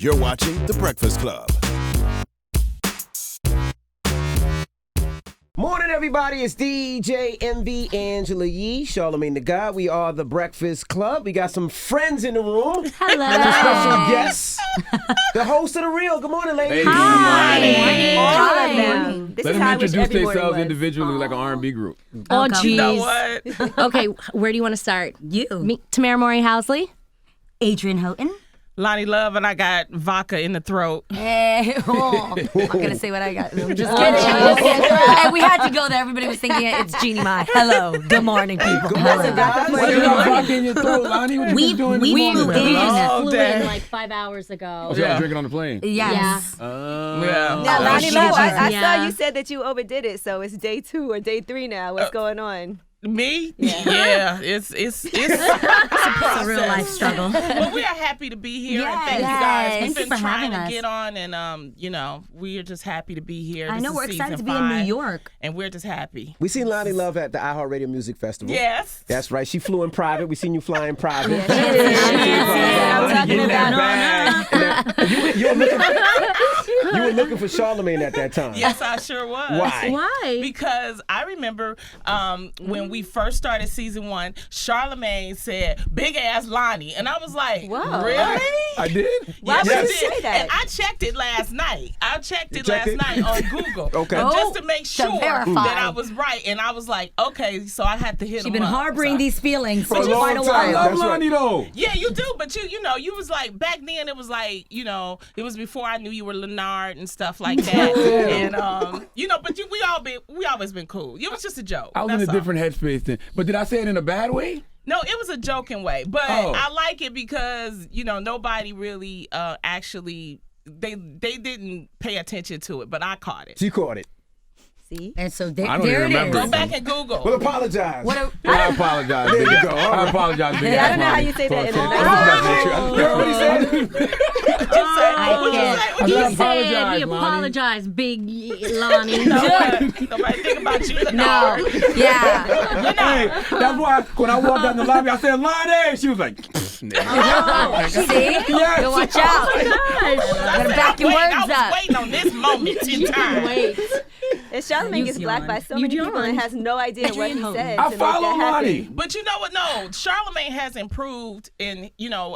You're watching The Breakfast Club. Morning, everybody. It's DJ MV Angela Yee, Charlamagne the God. We are The Breakfast Club. We got some friends in the room. Hello. And a special guest, the host of The Real. Good morning, ladies. Hey, Hi. good morning. Let them introduce themselves individually like an R&B group. Oh, geez. You know what? Okay, where do you want to start? You. Me, Tamar Maury Housley. Adrian Houghton. Lonnie Love, and I got vodka in the throat. Hey, I'm not going to say what I got. I'm just kidding. And we had to go there. Everybody was thinking it's Jeannie Mai. Hello. Good morning, people. Good morning, guys. What you got vodka in your throat, Lonnie? What you We doing flew this morning, in. man? just Oh, flew dang. in like 5 hours ago. Oh, y'all drinking on the plane? Yes. Yeah. Now, Lonnie Love, I Yeah. saw you said that you overdid it, so it's day 2 or day 3 now. What's going on? Me? Yeah. It's It's a real life struggle. Well, we are happy to be here, and thank you Yes. guys. Thank We've you been for trying having to us. get on, and we are just happy to be here. I This know is we're excited to season be in New 5, York. and we're just happy. We seen Lonnie Love at the iHeartRadio Music Festival. Yes. That's right. She flew in private. We seen you fly in private. I'm talking about. You were looking for Charlamagne at that time. Yes, I sure was. Why? Why? Because I remember when we first started season 1, Charlamagne said, "Big ass Lonnie," and I was like, Whoa. "Really?" I did? Why Yes, would I you did. say that? And I checked it last night. I checked it checked last it? night on Google. Okay. Just to make sure verify. that I was right. And I was like, okay, so I had to hit She's him been up. harboring So- these feelings for a long quite a time. I while. love That's right. Lonnie, though. Yeah, you do, but you was like, back then it was like, it was before I knew you were Leonard and stuff like that. And but we always been cool. It was just a joke. I was in That's a all. different headspace then. But did I say it in a bad way? No, it was a joking way, but Oh. I like it because nobody really actually they didn't pay attention to it, but I caught it. She caught it. See? And so there, I don't there even it remember. is. Go back and Google. Well, apologize. I apologize. There you big- go. All I right. apologize. big Yeah, I ass don't know how Lonnie. you say that in a For- nice You heard what he said? I He said, said he Lonnie. apologized, Big Lonnie. Nobody think about you, Leonard. No. Yeah. Hey, that's why when I walked down the lobby, I said, Lonnie. She was like, nigga. See? Yes. Go watch out. Gotta back your I words was up. waiting on this moment in time. Wait. And Charlamagne gets blocked by so You many people and yawned. has no idea what he said. I to make follow that happen. Lonnie. But you know what? No, Charlamagne has improved, and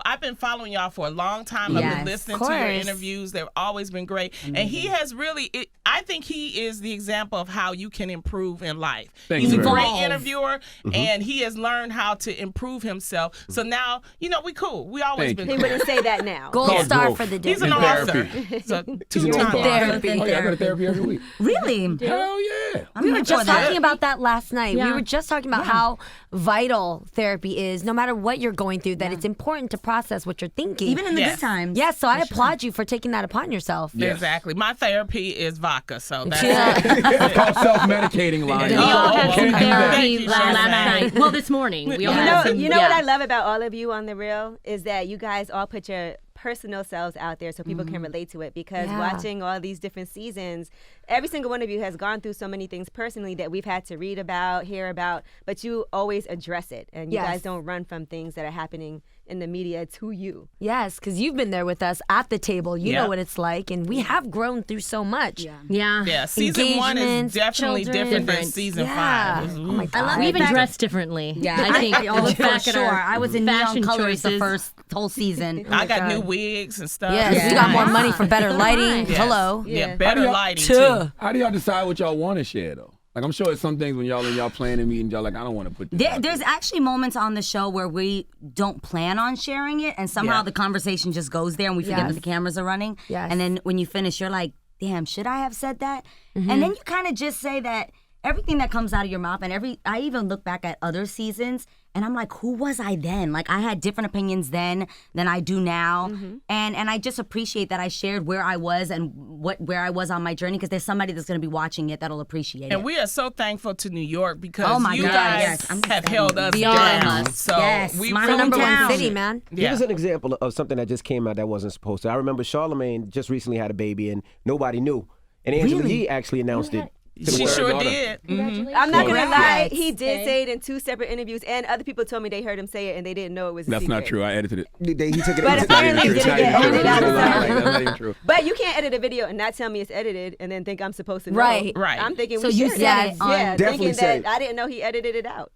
I've been following y'all for a long time. I've Yes, been listening of to your course. interviews; they've always been great, and he has really. I think he is the example of how you can improve in life. Thank He's you a very great much. interviewer, and he has learned how to improve himself. So now, we cool. We always Thank been. you. He Cool. wouldn't say that now. Gold Called star growth. for the day. He's an In author. therapy. He's a an two-time author. author. Therapy. Oh, yeah, I go to therapy every week. Really? Hell yeah. We were just talking about that last night. Yeah. We were just talking about how vital therapy is, no matter what you're going through, that it's important to process what you're thinking. Even in the Yes. good times. yeah, so I applaud you for taking that upon yourself. Yes. Exactly. My therapy is vodka, so that's It's called self-medicating, Lonnie. We all had some Can't do that. therapy Thank you, last Charlamagne. night. Well, this morning. We all You had know, some. you know what I love about all of you on The Real is that you guys all put your personal selves out there so people can relate to it, because Yeah. watching all these different seasons, every single one of you has gone through so many things personally that we've had to read about, hear about, but you always address it, and you Yes. guys don't run from things that are happening in the media to you. Yes, because you've been there with us at the table. You Yeah. know what it's like, and we have grown through so much. Yeah. Yeah, season 1 is Engagements, definitely children. different than Different. season Yeah. 5. Oh my God. I love We the even fact- dress differently. Yeah, I think oh, look for back at sure. our I was in fashion neon colors the choices. first whole season. I got new wigs and stuff. Yes, Yeah. we got more Nice. money for better lighting. Yes. Hello. Yeah, Yeah. better How do lighting Tuh. too. How do y'all decide what y'all want to share, though? Like, I'm sure it's some things when y'all planning meetings, y'all like, I don't want to put this out There's there. actually moments on the show where we don't plan on sharing it, and somehow Yeah. the conversation just goes there, and we forget Yes. that the cameras are running. Yes. And then when you finish, you're like, damn, should I have said that? Mm-hmm. And then you kind of just say that everything that comes out of your mouth, and I even look back at other seasons, and I'm like, who was I then? Like, I had different opinions then than I do now, and I just appreciate that I shared where I was and where I was on my journey, because there's somebody that's going to be watching it that'll appreciate And it. we are so thankful to New York because Oh my you God, guys yes. I'm have excited. held us Beyond down. us. So Yes, we my The number one hometown. city, man. Give Yeah. us an example of something that just came out that wasn't supposed to. I remember Charlamagne just recently had a baby and nobody knew. And Angela Yee actually announced it She sure daughter. did. I'm not gonna lie. Congrats. He did say it in 2 separate interviews, and other people told me they heard him say it and they didn't know it was. A That's secret. not true. I edited it. He took it. But he took apparently it. it didn't get edited out. That's not even true. But you can't edit a video and not tell me it's edited and then think I'm supposed to know. Right. Right. I'm thinking So we you should. said it on- Yeah, Definitely thinking said that I didn't know he edited it out.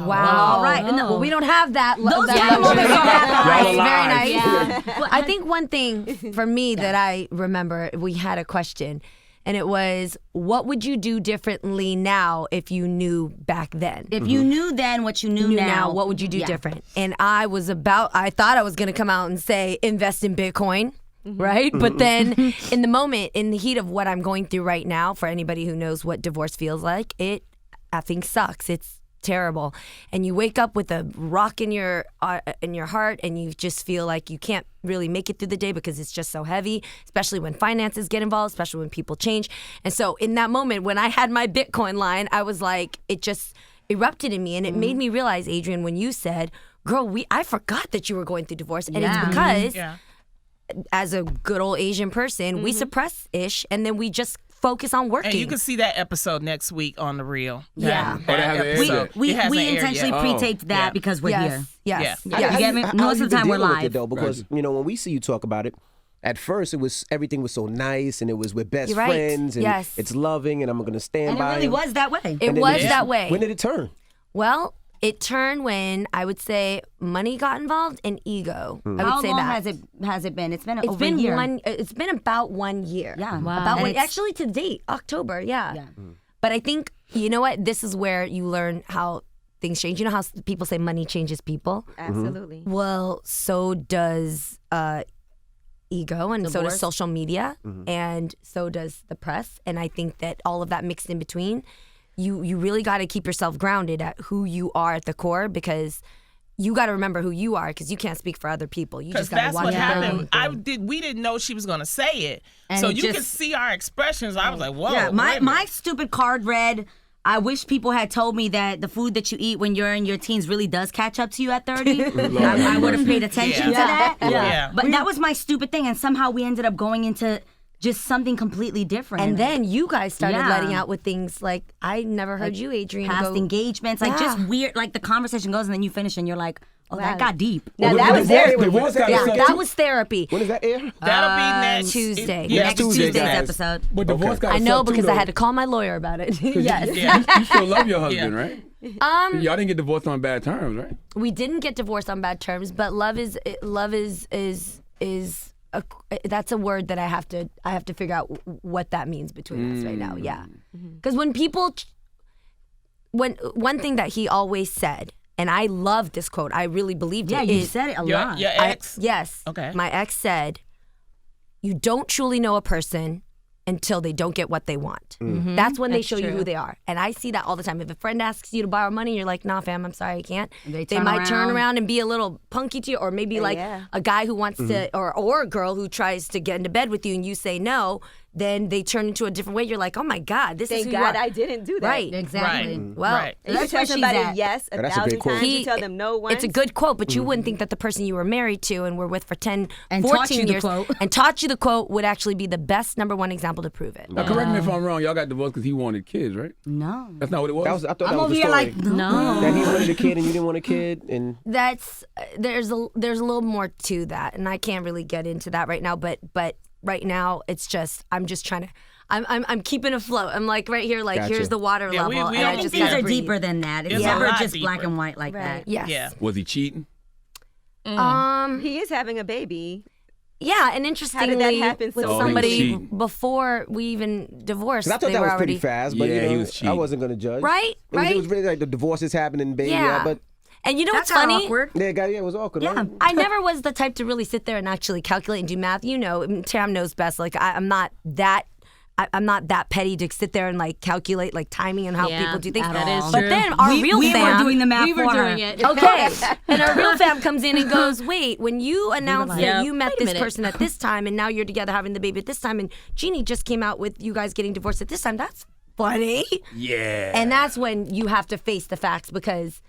Wow. All right. No, well, we don't have that. Those that kind of moments luxury. are Y'all Very alive. nice. Well, I think one thing for me that I remember, we had a question, and it was, what would you do differently now if you knew back then? If you knew then what you knew now, what would you do yeah. different? And I thought I was going to come out and say, invest in Bitcoin. Right? But then in the moment, in the heat of what I'm going through right now, for anybody who knows what divorce feels like, it effing sucks. It's terrible. And you wake up with a rock in your heart, and you just feel like you can't really make it through the day because it's just so heavy, especially when finances get involved, especially when people change. And so in that moment, when I had my Bitcoin line, I was like, it just erupted in me, and it made me realize, Adrian, when you said, girl, I forgot that you were going through divorce. And Yeah. it's because Yeah. as a good old Asian person, we suppress ish, and then we just focus on working. And you can see that episode next week on The Real. Yeah. Oh, they haven't aired episode. yet. We It hasn't aired intentionally yet. pre-taped that Yeah. because we're here. Yes. Yeah. You get me? Most of the time we're With it, live. though, because when we see you talk about it, at first everything was so nice, and it was with best You're right. friends, and Yes. it's loving, and I'm gonna stand And it by really him. was that way. It And then was that way. When did it turn? Well, it turned when I would say money got involved and ego. I would How say long that. has it been? It's been It's over been a year. It's been about 1 year. Yeah. Wow. Wow. About And one, it's- actually to date, October. Yeah. Yeah. But I think you know what? This is where you learn how things change. You know how people say money changes people. Absolutely. Well, so does ego, and so does Divorce. social media, and so does the press. And I think that all of that mixed in between, you really got to keep yourself grounded at who you are at the core, because you got to remember who you are, because you can't speak for other people. You Because just got to that's watch what your happened. own. We didn't know she was gonna say it, And so it you just- could see our expressions. I was like, "Whoa!" Yeah, wait a my minute. stupid card read. I wish people had told me that the food that you eat when you're in your teens really does catch up to you at 30. I would have paid attention to that. Yeah. But that was my stupid thing, and somehow we ended up going into just something completely different. And then you guys started Yeah. letting out with things like, I never heard you, Adrian, past go, engagements, like just Yeah. weird. Like the conversation goes, and then you finish, and you're like, "Oh, that got deep." Now Well, that the was divorce- very divorce got Yeah, sucked that too? was therapy. When does that air? That'll be next Tuesday. Yeah, Next Tuesday, Tuesday's guys. episode. But divorce got I know sucked too, because I though. had to call my lawyer about it. Yes. Yeah. You still love your husband, right? Y'all didn't get divorced on bad terms, right? We didn't get divorced on bad terms, but love is that's a word that I have to figure out what that means between us right now. Yeah, because when people, one thing that he always said, and I love this quote, I really believed Yeah, it. you is- said it a Your lot. ex. Yes. Okay. My ex said, "You don't truly know a person until they don't get what they want. That's when they show you who they are." And I see that all the time. If a friend asks you to borrow money, you're like, "Nah, fam, I'm sorry, I can't." They They turn might turn around. around and be a little punky to you, or maybe like Yeah. a guy who wants to, or a girl who tries to get into bed with you, and you say no. Then they turn into a different way. You're like, "Oh my God, this is Thank who God you are." I didn't do that. Right. Exactly. Right. Well, Right. You That's tell where she's somebody at. yes Oh, that's a great 1,000 quote. times. You tell them no once. It's a good quote, but you wouldn't think that the person you were married to and were with for 10, And 14 taught you the years quote. and taught you the quote would actually be the best number one example to prove it. Now, correct me if I'm wrong. Y'all got divorced because he wanted kids, right? No. That's not what it was. I thought I'm that was over the here story. like, no. That he wanted a kid and you didn't want a kid, and That's there's a little more to that, and I can't really get into that right now. But right now, it's just I'm just trying to. I'm keeping afloat. I'm like right here, like Gotcha. here's the water Yeah, level, we and I almost just Things gotta are breathe. deeper than that. It's It's a never lot just black deeper. and white like that. Yes. Yeah. Was he cheating? He is having a baby. Yeah, and interestingly, happen with so Oh, he was somebody cheating. before we even divorced, 'cause I thought they that were was already pretty fast. But Yeah, you know, he was I cheating. wasn't gonna judge. Right, It was really like the divorce is happening, baby. Yeah. But And you know That's what's funny? awkward. yeah, it was awkward. Yeah. Right? I never was the type to really sit there and actually calculate and do math. You know, Tam knows best. Like I'm not that petty to sit there and like calculate like timing and how Yeah, people do things. that is But true. then our real we fam, were doing the math We were for her. doing it. okay, and our real fam comes in and goes, "Wait, when you announced like, that Yep. you met Wait a this minute. person at this time, and now you're together having the baby at this time, and Jeannie just came out with you guys getting divorced at this time. That's funny." Yeah. And that's when you have to face the facts, because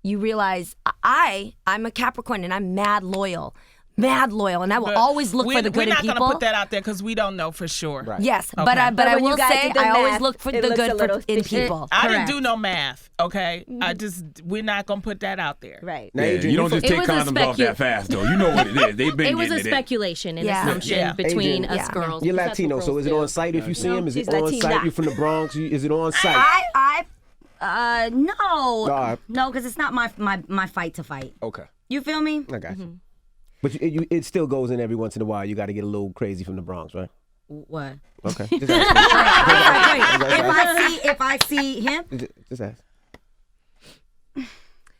you realize I'm a Capricorn and I'm mad loyal. mad loyal, and I will always look for the good in people. We're not going to put that out there because we don't know for sure. Right. Yes, Okay. but I when you will guys say did the I always math, look for it the looks a good little in fishy. people. I didn't Correct. do no math, okay? We're not going to put that out there. Right. Now, Yeah, Adrian, you don't just It take was a condoms off that fast, though. You know what it is. They've been It was a getting it. speculation and Yeah. assumption Yeah. between Adrian, us yeah. girls. You're because that's what Latino, so girls is it do. on site if you see him? Is it he's on Latina. site? You from the Bronx? Is it on site? No, Alright. no, because it's not my fight to fight. Okay, You feel me? I got you. But it still goes in every once in a while. You got to get a little crazy from the Bronx, right? What? Okay, just ask. If I see him, Just ask.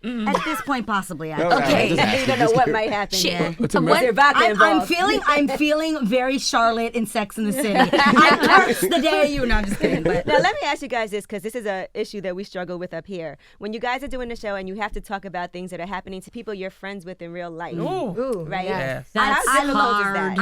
at this point, possibly. Okay. just ask. You don't know what might happen. Shit. Yeah. What's a Is mess? there vodka I'm involved? feeling very Charlotte in Sex in the City. I cursed the day you. No, I'm just kidding. But Now, let me ask you guys this, because this is an issue that we struggle with up here. When you guys are doing the show and you have to talk about things that are happening to people you're friends with in real life, Ooh. right? Yes. That's How difficult is hard.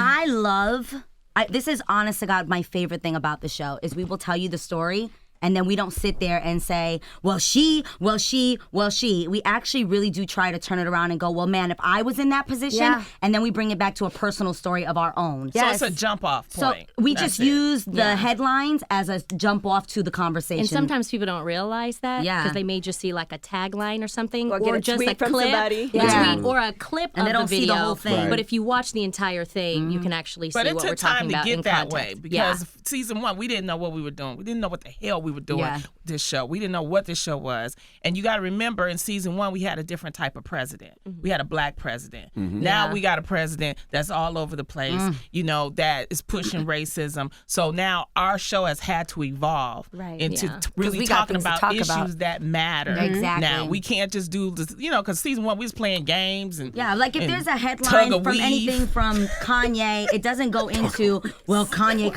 that? this is honest to God, my favorite thing about the show is we will tell you the story. And then we don't sit there and say, well, she. We actually really do try to turn it around and go, well, man, if I was in that position, Yeah. and then we bring it back to a personal story of our own. So it's a jump off So point. we That's just it. use the headlines as a jump off to the conversation. And sometimes people don't realize that Yeah. because they may just see like a tagline or something, Or get a just tweet a from clip, somebody. a Yeah. tweet or a clip And of they don't the see the video. whole thing. But if you watch the entire thing, you can actually see But it what we're took talking time to about get in that context. way Yeah. because season 1 we didn't know what we were doing. We didn't know what the hell we were doing Yeah. with this show. We didn't know what this show was. And you got to remember, in season 1 we had a different type of president. We had a black president. Now we got a president that's all over the place. That is pushing racism. So now our show has had to evolve Right. into Yeah. really we got talking things to about talk issues about. that matter. Exactly. Now we can't just do this. Because season 1 we was playing games and Yeah, like if and there's a tug headline of from weave. anything from Kanye, it doesn't go into, well, Kanye.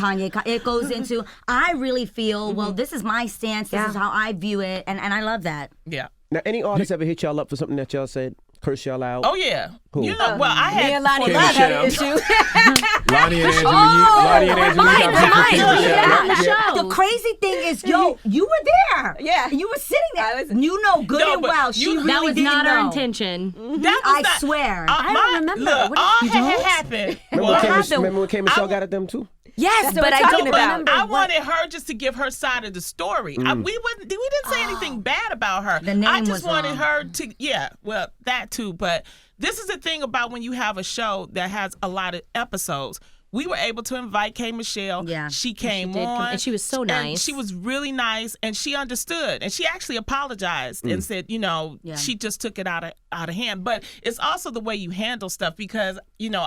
It goes into, I really feel, well, this is my stance. This is how I view it. And I love that. Yeah. Now, any artists ever hit y'all up for something that y'all said, curse y'all out? Oh yeah. Who? You know, well, I had Me and Lonnie Kim Love had an Michelle. issue. Lonnie and Angela. Lonnie and Angela. mine, got beef with mine, Kim yeah. Michelle. The show. The crazy thing is, you were there. Yeah. You were sitting there. I was- You know good No, and but well. She you- really That was didn't not know. our intention. That was I not- swear. I don't remember. Look, What all did you had do? happened. Remember when Kim Michelle I- got at them too? Yes, That's what but we're I talking don't about. remember. I what- wanted her just to give her side of the story. We didn't say anything bad about her. The name I just was wanted wrong. her to, well, that too. But this is the thing about when you have a show that has a lot of episodes. We were able to invite K. Michelle. Yeah. She came did come- on. and she was so And nice. she was really nice, and she understood. And she actually apologized and said, Yeah. she just took it out of hand. But it's also the way you handle stuff because,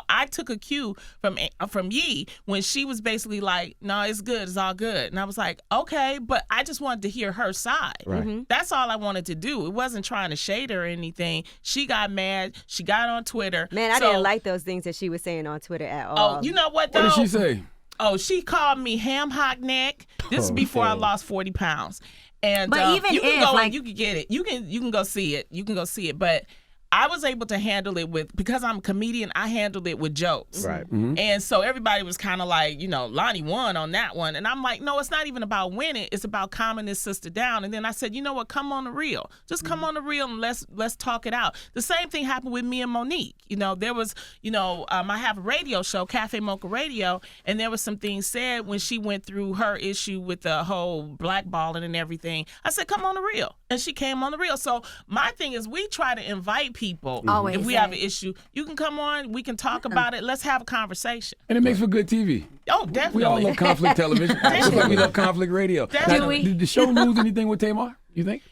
I took a cue from Yee when she was basically like, no, it's good. It's all good. And I was like, okay, but I just wanted to hear her side. Right. That's all I wanted to do. It wasn't trying to shade her or anything. She got mad. She got on Twitter. Man, I So- didn't like those things that she was saying on Twitter at all. Oh, you know what though? What did she say? Oh, she called me ham hock neck. This is before I lost 40 pounds. And But even you can if, go like- and you can get it. You can go see it. You can go see it. But I was able to handle it because I'm a comedian, I handled it with jokes. Right. And so everybody was kind of like, Lonnie won on that one. And I'm like, no, it's not even about winning. It's about calming this sister down. And then I said, you know what? Come on the real. Just come on the real and let's talk it out. The same thing happened with me and Monique. There was, I have a radio show, Cafe Mocha Radio, and there was some things said when she went through her issue with the whole blackballing and everything. I said, come on the real. And she came on the real. So my thing is we try to invite people. Always. If we have an issue, you can come on, we can talk about it. Let's have a conversation. And it makes for good TV. Oh, We definitely. all love conflict television. Just like we love conflict radio. Definitely. Now, Do we? Did the show lose anything with Tamar? You think?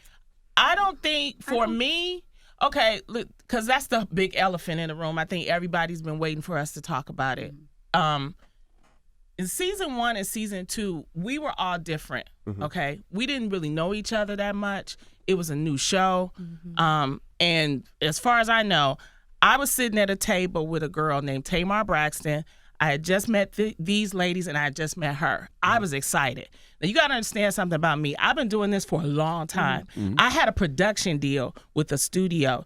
I don't think for me, okay, because that's the big elephant in the room. I think everybody's been waiting for us to talk about it. In season 1 and season 2, we were all different. Okay, we didn't really know each other that much. It was a new show, and as far as I know, I was sitting at a table with a girl named Tamar Braxton. I had just met these ladies, and I had just met her. I was excited. Now, you got to understand something about me. I've been doing this for a long time. I had a production deal with a studio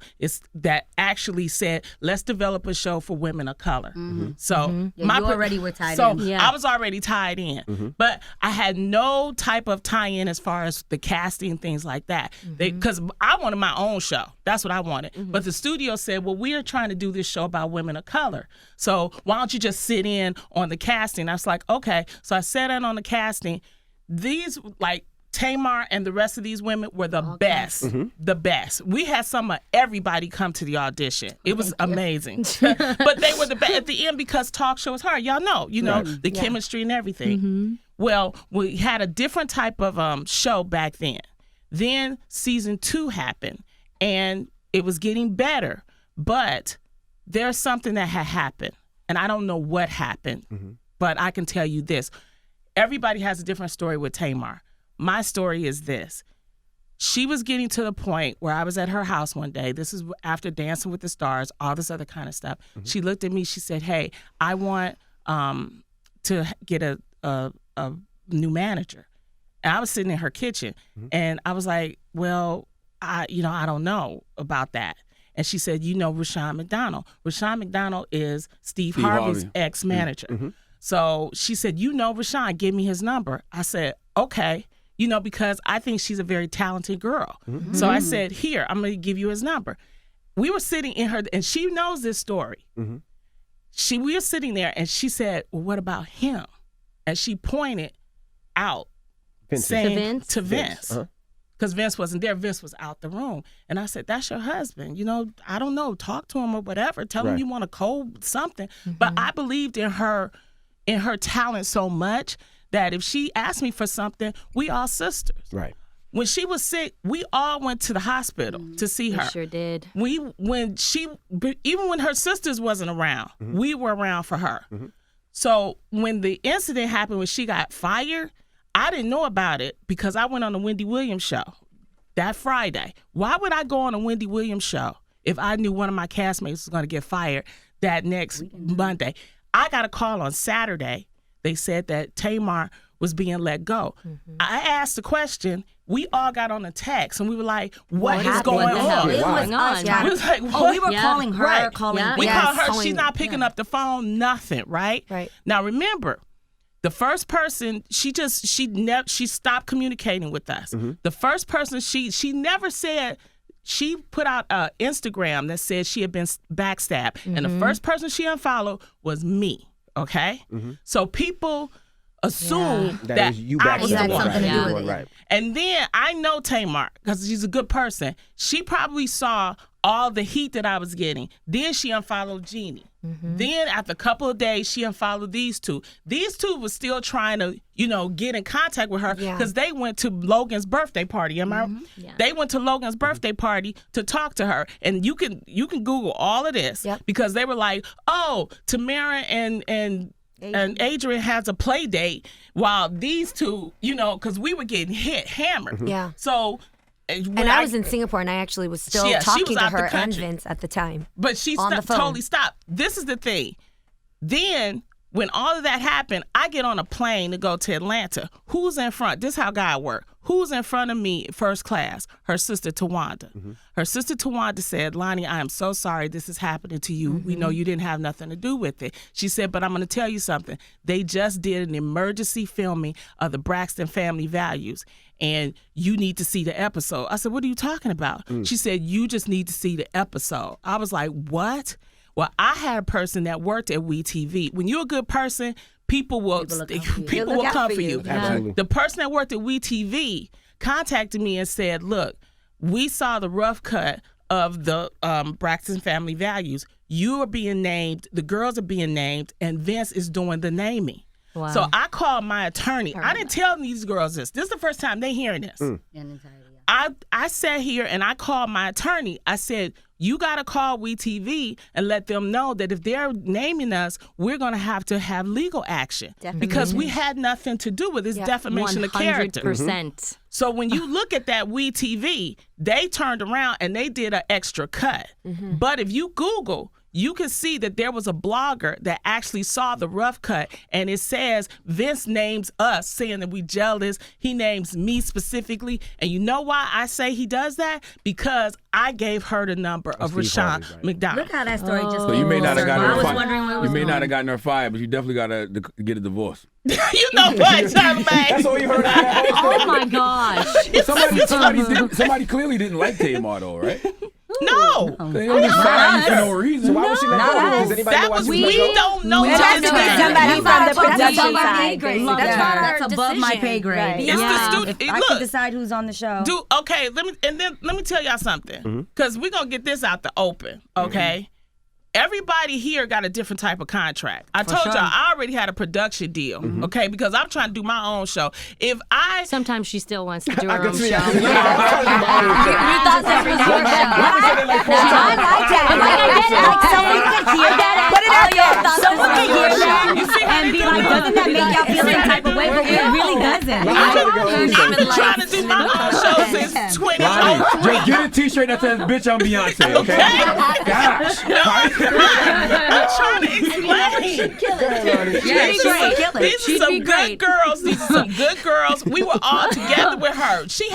that actually said, let's develop a show for women of color. So Yeah, you already were tied so in. Yeah. I was already tied in. But I had no type of tie-in as far as the casting and things like that. Because I wanted my own show. That's what I wanted. But the studio said, well, we're trying to do this show about women of color. So why don't you just sit in on the casting? I was like, okay. So I sat in on the casting. These, like, Tamar and the rest of these women were the best. The best. We had some of everybody come to the audition. It was amazing. But they were the best at the end because talk show is hard. Y'all know, the chemistry and everything. Well, we had a different type of show back then. Then season 2 happened, and it was getting better. But there's something that had happened, and I don't know what happened, but I can tell you this. Everybody has a different story with Tamar. My story is this. She was getting to the point where I was at her house one day. This is after Dancing with the Stars, all this other kind of stuff. She looked at me. She said, hey, I want to get a new manager. And I was sitting in her kitchen, and I was like, well, I don't know about that. And she said, Rushion McDonald. Rushion McDonald is Steve Harvey's ex-manager. So she said, Rushion, give me his number. I said, okay, because I think she's a very talented girl. So I said, here, I'm going to give you his number. We were sitting in her, and she knows this story. We were sitting there, and she said, well, what about him? And she pointed out, saying to Vince. Because Vince wasn't there. Vince was out the room. And I said, that's your husband. I don't know. Talk to him or whatever. Tell him you want to code something. But I believed in her talent so much that if she asked me for something, we all sisters. Right. When she was sick, we all went to the hospital to see her. We sure did. Even when her sisters wasn't around, we were around for her. So when the incident happened, when she got fired, I didn't know about it because I went on the Wendy Williams show that Friday. Why would I go on a Wendy Williams show if I knew one of my castmates was going to get fired that next Monday? I got a call on Saturday. They said that Tamar was being let go. I asked the question. We all got on a text, and we were like, what is going on? It was us. We was like, what? We were calling her, calling We called her. She's not picking up the phone, nothing, right? Now, remember, the first person, she stopped communicating with us. The first person, she never said, she put out an Instagram that said she had been backstabbed. And the first person she unfollowed was me, okay? So people assume that you I was the backstabbed. one. something to do with it. Right. And then I know Tamar, because she's a good person. She probably saw all the heat that I was getting. Then she unfollowed Jeannie. Then after a couple of days, she unfollowed these two. These two were still trying to, get in contact with her because they went to Logan's birthday party. Am I? Yeah. They went to Logan's birthday party to talk to her. And you can Google all of this because they were like, oh, Tamara and Adrian has a play date while these two, because we were getting hammered. Yeah. So, and I was in Singapore, and I actually was still talking to her and Vince at the time. But she on the phone. totally stopped. This is the thing. Then, when all of that happened, I get on a plane to go to Atlanta. Who's in front? This is how God works. Who's in front of me first class? Her sister, Tawanda. Her sister, Tawanda, said, Lonnie, I am so sorry this is happening to you. We know you didn't have nothing to do with it. She said, but I'm going to tell you something. They just did an emergency filming of the Braxton family values, and you need to see the episode. I said, what are you talking about? She said, you just need to see the episode. I was like, what? Well, I had a person that worked at WeTV. When you're a good person, people will come for you. Absolutely. The person that worked at WeTV contacted me and said, look, we saw the rough cut of the Braxton family values. You are being named, the girls are being named, and Vince is doing the naming. Wow. So I called my attorney. I didn't tell these girls this. This is the first time they hearing this. I sat here and I called my attorney. I said, you got to call WeTV and let them know that if they're naming us, we're going to have legal action. Because we had nothing to do with this defamation of character. 100%. So when you look at that WeTV, they turned around and they did an extra cut. But if you Google, you can see that there was a blogger that actually saw the rough cut, and it says Vince names us, saying that we jealous. He names me specifically, and you know why I say he does that? Because I gave her the number of Rashawn McDonald. Look how that story just. So you may not have gotten I her was fired. wondering where it You was may not going. have gotten her fired, but you definitely got to get a divorce. You know what, Charlamagne? That's all you heard of that. Oh my gosh. Somebody clearly didn't like Tamar though, right? No. They don't just fire you for no reason. So why was she let go? Does anybody know That why was, she we was let go? don't know. It has to be somebody from the That's production above our pay side. grade. Love That's that. that's above my Decision. pay grade. Right. It's the If student. I Look, can decide who's on the show. okay, let me tell y'all something. Because we're going to get this out the open, okay? Everybody here got a different type of contract. I told y'all I already had a production deal, okay? Because I'm trying to do my own show. If I Sometimes she still wants to do her own show. You thought that was your show. I like that. Put it out there. Someone can hear that You see how and they be do like, it? doesn't that make y'all feel some type of way? But it really doesn't. I've been trying to do my own show since 2008. Just get a T-shirt that says "Bitch, I'm Beyonce." Okay. Gosh. I'm trying to explain. These are some good girls. These are some good girls. We were all together with her. She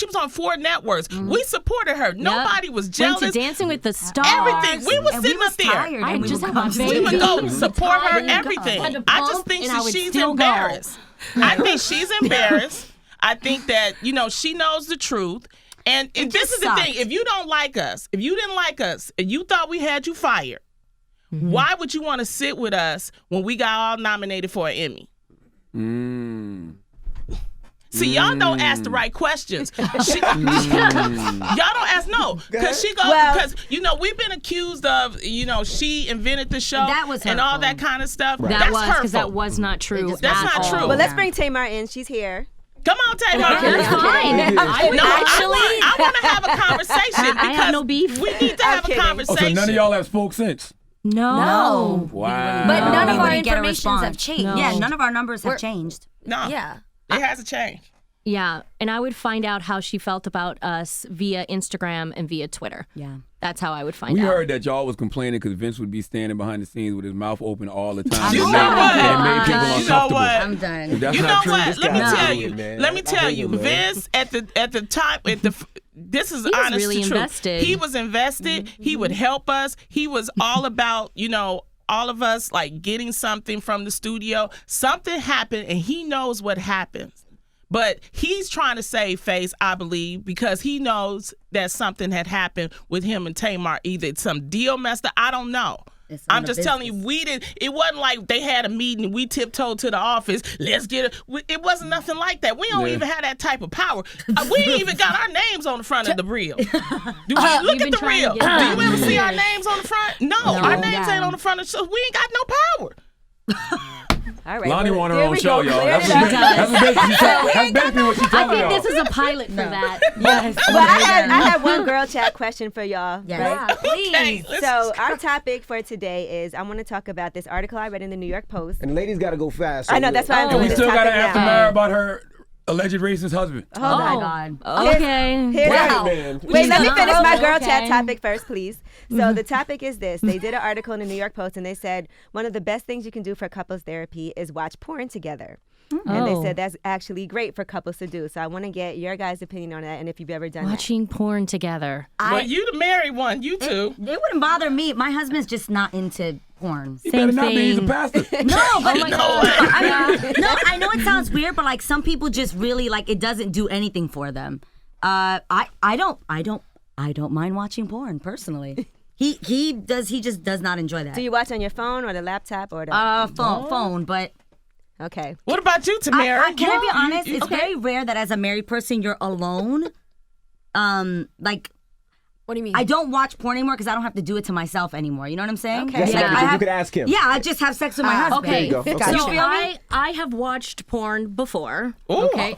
was on 4 networks. We supported her. Nobody was Went jealous. to Dancing with the Stars. Everything. We were And sitting we was up there. tired. I and we just would have a come to baby. We would go was support her, tired. everything. Had to I just pump, think and I would she's still go. embarrassed. I think she's embarrassed. I think that, she knows the truth. And this just is the sucked. thing. If you don't like us, if you didn't like us, and you thought we had you fired, why would you want to sit with us when we got all nominated for an Emmy? See, y'all don't ask the right questions. Y'all don't ask because we've been accused of, she invented the show That was and all hurtful. that kind of stuff. That That's was because hurtful. that was not true. That's at not all. true. Well, let's bring Tamar in. She's here. Come on, Tamar. That's fine. I want to have a conversation because I have no beef. we need to have a kidding. conversation. So none of y'all have spoke since. No. Wow. But none of We our wouldn't get a informations response. have changed. No. Yeah, none of our numbers have changed. No, Yeah. it hasn't changed. Yeah, and I would find out how she felt about us via Instagram and via Twitter. Yeah. That's how I would find We out. heard that y'all was complaining because Vince would be standing behind the scenes with his mouth open all the time. You And know what? it made people You know uncomfortable. what? I'm done. If that's You know not true. what? This Let me guy's tell weird, you. man. Let me I tell hate you, him, man. Vince at the time this is was honest really to truth. invested. He was invested. He would help us. He was all about all of us like getting something from the studio. Something happened, and he knows what happens. But he's trying to save face, I believe, because he knows that something had happened with him and Tamar. Either some deal messed up. I don't know. It's I'm none of just telling you, business. it wasn't like they had a meeting and we tiptoed to the office. Let's get it. It wasn't nothing like that. We don't even have that type of power. We ain't even got our names on the front of the reel. Look You've at been the trying reel. to get Do you that. ever see our names on the front? No, our names ain't on the front of the show. We ain't got no power. All right. Lonnie well, want her here own we show, go. y'all. Clear That's it up. basically what she's I telling think y'all. this is a pilot for that. Yes. Well, I have one girl chat question for y'all. Yes. Right? Okay, let's- So our topic for today is I want to talk about this article I read in the New York Post. And the ladies got to go fast. so I know that's why I'm And doing we this still got to topic ask now. Tamara about her alleged racist husband. Hold Oh on. my God. Okay. Here's Wow. our- Man. Wait, let me finish my girl Okay. chat topic first, please. So the topic is this. They did an article in the New York Post and they said one of the best things you can do for couples therapy is watch porn together. And they Oh. said that's actually great for couples to do. So I want to get your guys' opinion on that and if you've ever done Watching porn together. Well, you the married one. You two. It wouldn't bother me. My husband's just not into porn. He better Same not be. He's a thing. pastor. No, but You know what? I know it sounds weird, but like some people just really like it doesn't do anything for them. I don't mind watching porn personally. He just does not enjoy that. that. Do you watch on your phone or the laptop or the phone, but Okay. What about you, Tamara? can I be honest? It's very rare that as a married person you're alone. Like What do you mean? I don't watch porn anymore because I don't have to do it to myself anymore. You know what I'm saying? Okay. Yes, Yeah. like, you could ask him. Yeah, I just have sex with my husband. Okay. There you go. Okay. So You feel me? I have watched porn before. Ooh. Okay.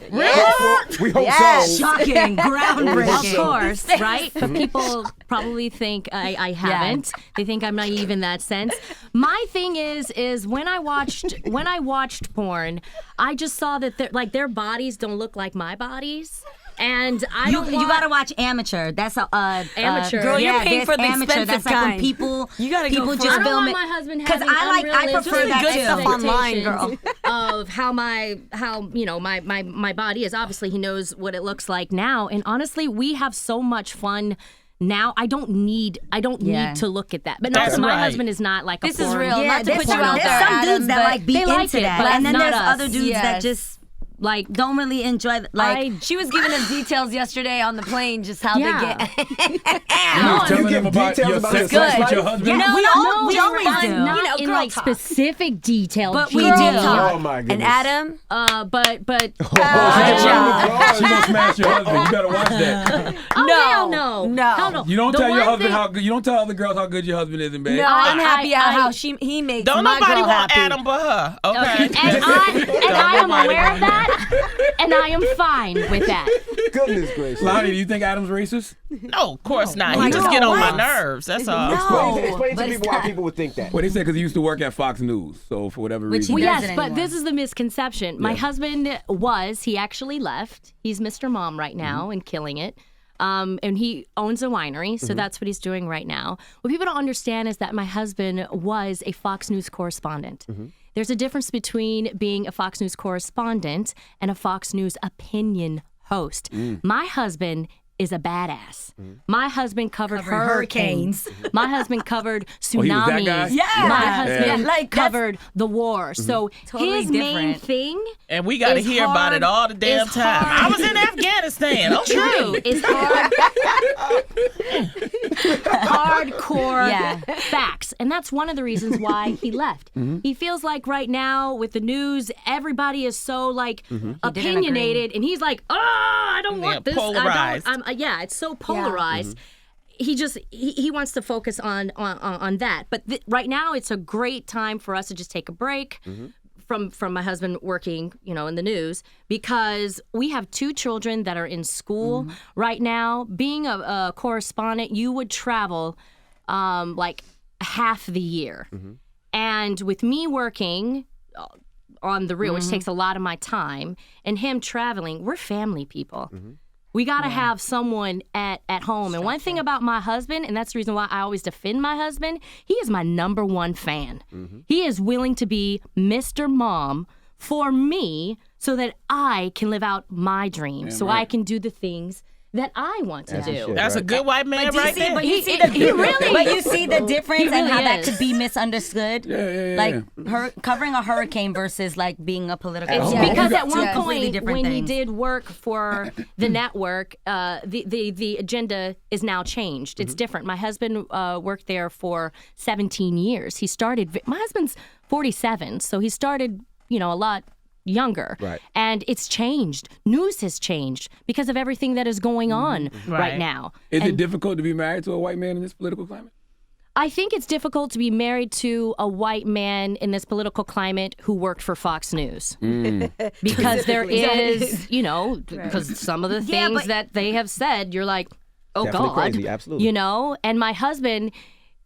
We hope Yes. so. Shocking, groundbreaking. Of course, right? But people probably think I haven't. They think I'm naive in that sense. My thing is when I watched porn, I just saw that their bodies don't look like my bodies. And I You don't want... gotta watch Amateur. That's a Amateur. Girl, you're yeah, paying for the Amateur. expensive That's like when kind. people You gotta go people for just I don't film want it. my husband 'Cause having I prefer that good too. stuff online, girl. Of how my body is. Obviously, he knows what it looks like now. And honestly, we have so much fun now. I don't need to look at that. But That's my right. husband is not like This a is porn. real. Yeah, Not to there's put some, you out there's there, some Adam, dudes that but like be they like into it, that, but and then not there's us. other dudes that Yes. just Like don't really enjoy. she was giving us details yesterday on the plane, just how Yeah. they get. You was telling them about details your about sex his life with sex your life? husband? No, we always do. Not You know, in girl like talk. specific detail. But we Judy. do. Oh my goodness. And Adam, But good She gonna smash your husband. You better watch that. oh No. hell no, No. Hell no. You don't The tell your one husband thing- how good. You don't tell other girls how good your husband is in bed. no, I'm happy at I- how he makes Don't my nobody girl want happy. Adam but her. Okay. And I am aware of that, and I am fine with that. Goodness gracious. Lonnie, do you think Adam's racist? No, of course not. my He just God. get on my What? nerves. That's all. Explain but to it's people why not. people would think that. Well, they said because he used to work at Fox News, so for whatever Which reason. he Well, doesn't yes, but anymore. this is the misconception. My husband he actually left. He's Mr. Mom right now and killing it. And he owns a winery, so that's what he's doing right now. What people don't understand is that my husband was a Fox News correspondent. There's a difference between being a Fox News correspondent and a Fox News opinion host. My husband is a badass. My husband covered hurricanes. My husband covered he was that tsunamis. guy? Yeah. My husband Yeah. Like, that's- covered the war. So Totally his main different. thing And we got to is hear about it hard- all the damn is time. hard. I was in Afghanistan. Okay. True. It's hardcore facts. And that's one of the reasons why he left. He feels like right now with the news, everybody is so like opinionated. And he's like, oh, I don't want this. polarized. It's so polarized. He wants to focus on that. But right now it's a great time for us to just take a break. From my husband working, in the news, because we have 2 children that are in school right now. Being a correspondent, you would travel like half the year. And with me working on the real, which takes a lot of my time, and him traveling, we're family people. We got to have someone at home. And one thing about my husband, and that's the reason why I always defend my husband, he is my number one fan. He is willing to be Mr. Mom for me so that I can live out my dreams, so I can do the things that I want to do. That's a good white man But you right see, there. but you see the he really- but you see the difference really and how that is. could be misunderstood. Yeah. Like covering a hurricane versus like being a political. It's Yeah. because at one Completely point different when he things. did work for the network, the agenda is now changed. It's different. My husband worked there for 17 years. He started. My husband's 47, so he started, a lot younger. Right. And it's changed. News has changed because of everything that is going on right Right. now. Is And it difficult to be married to a white man in this political climate? I think it's difficult to be married to a white man in this political climate who worked for Fox News. Because there is, because some of the Yeah, things but- that they have said, you're like, oh Definitely God. crazy, absolutely. And my husband,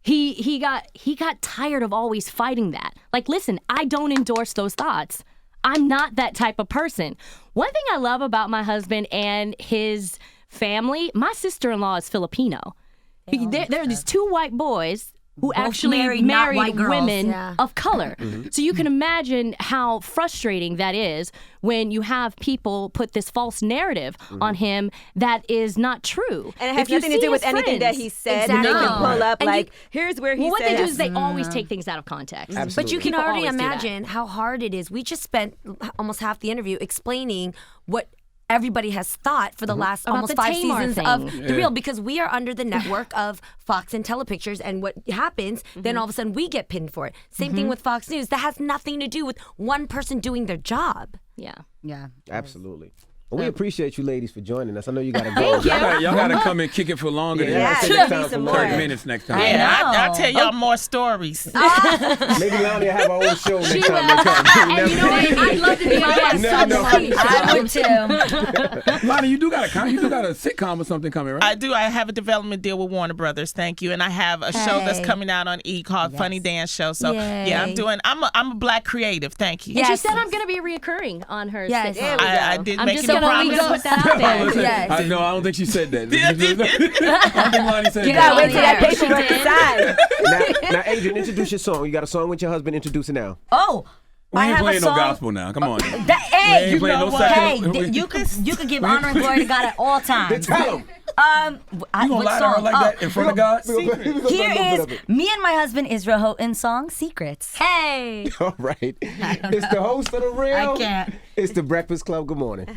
he got tired of always fighting that. Like, listen, I don't endorse those thoughts. I'm not that type of person. One thing I love about my husband and his family, my sister-in-law is Filipino. There are these 2 white boys who actually married, not married white girls. women Yeah. of color. So you can imagine how frustrating that is when you have people put this false narrative on him that is not true. And it has If you nothing to see do with his anything that friends- he said. And they can Exactly. pull up And like, here's where he well, what said they do it. is they always take things out of context. Absolutely. But you can People already always do that. imagine how hard it is. We just spent almost half the interview explaining what everybody has thought for the last About almost the 5 Tamar seasons thing. of The Real, because we are under the network of Fox and Telepictures, and what happens, then all of a sudden we get pinned for it. Same thing with Fox News. That has nothing to do with one person doing their job. Yeah. Yeah. Absolutely. Well, we appreciate you ladies for joining us. I know you got to go. Y'all gotta come and kick it for longer Yeah, than yeah, next time time for more. 30 minutes next time. Yeah, know. I'll tell y'all more stories. Maybe Lonnie will have our own show next time they come. And you know what? I'd love to be on that never know. Sunday. I would too. Lonnie, you do got a sitcom or something coming, right? I do. I have a development deal with Warner Brothers. Thank you. And I have a show that's Hey. coming out on E! called Funny Dance Show. So yeah, Yay. I'm a black creative. Thank you. And she Yes. said I'm going to be reoccurring on her Yes. sitcom. There we I go. did I'm make just an so can only promise. put that out there. Listen, Yes. I don't think she said that. I don't think Lonnie said Get that. out, Wait till that Yeah, paperwork she did. aside. Now, Adrian, introduce your song. You got a song with your husband. Introduce it now. Oh, We I ain't have playing a no song. gospel now. Come on. Hey, ain't you playing know no what? Hey, secular- you could give honor and glory to God at all times. Tell him. You gonna what lie to her song? like that in front of God? Here is me and my husband Israel Houghton's song "Secrets." Hey. All right. It's the host of The Real. I can't. It's The Breakfast Club. Good morning.